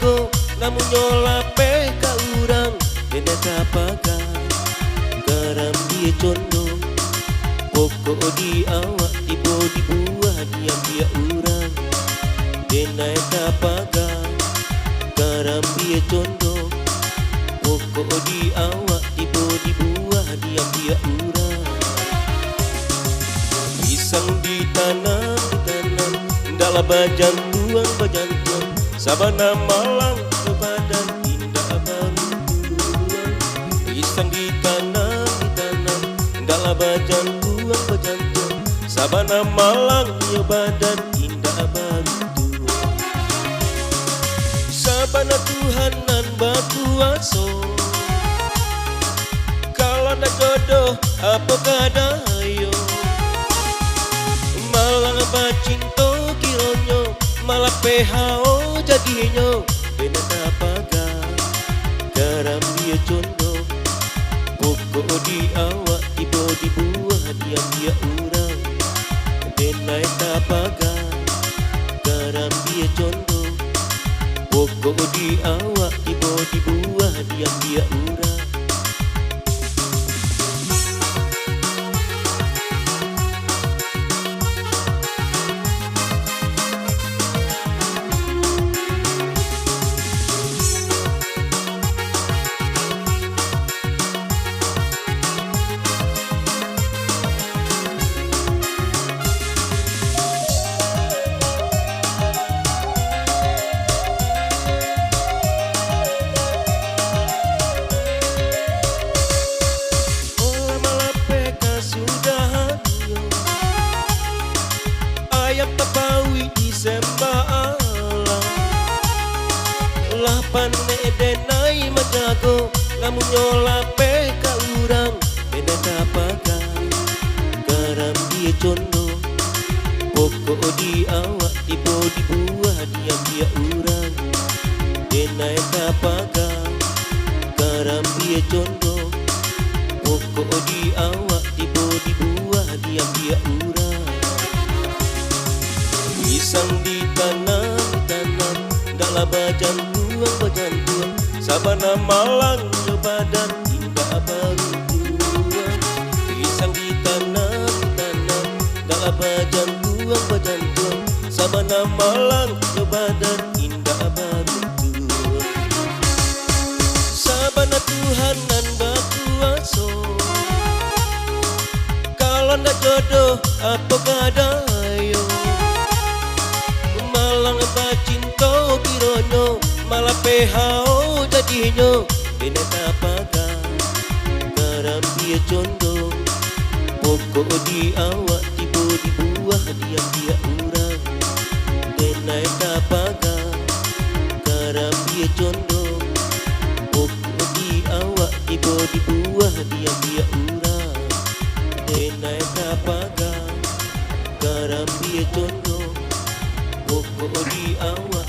jago namun nyolape ka urang dena tapaga garam dia condong pokok di awak tiba di buah dia urang dena tapaga garam dia condong pokok di awak tiba di buah dia urang pisang ditanam dalam bajantuan sabana malang ke badan indah bantuan pisang ditanam dalam bajantuan sabana malang ke badan indah bantuan sabana Tuhanan bakuaso kalau nak jodoh apa kadayo malang bacinto kironyo malah PHO jadinya dena tapaga garam dia condong pokok di awak tiba di buah dia urang dena tapaga garam dia condong pokok di awak tiba di buah dia urang ayam tapawi di sembah alam lapan denai majago namun nyolape ka urang dena tapaga garam dia condong pokok di awak tiba di buah dia urang dena tapaga garam dia condong pokok di awak tiba di buah dia urang pisang ditanam dalam bajantuan sabana malang ke badan indah bantuan pisang ditanam dalam bajantuan sabana malang ke badan indah bantuan sabana Tuhanan bakuaso kalau ndak jodoh apa kadayo malang bacinto kironyo malah PHO jadinya dena tapaga garam dia condong pokok di awak tiba di buah dia urang dena tapaga garam dia condong pokok di awak tiba di buah dia urang dena tapaga garam dia condong pokok di awak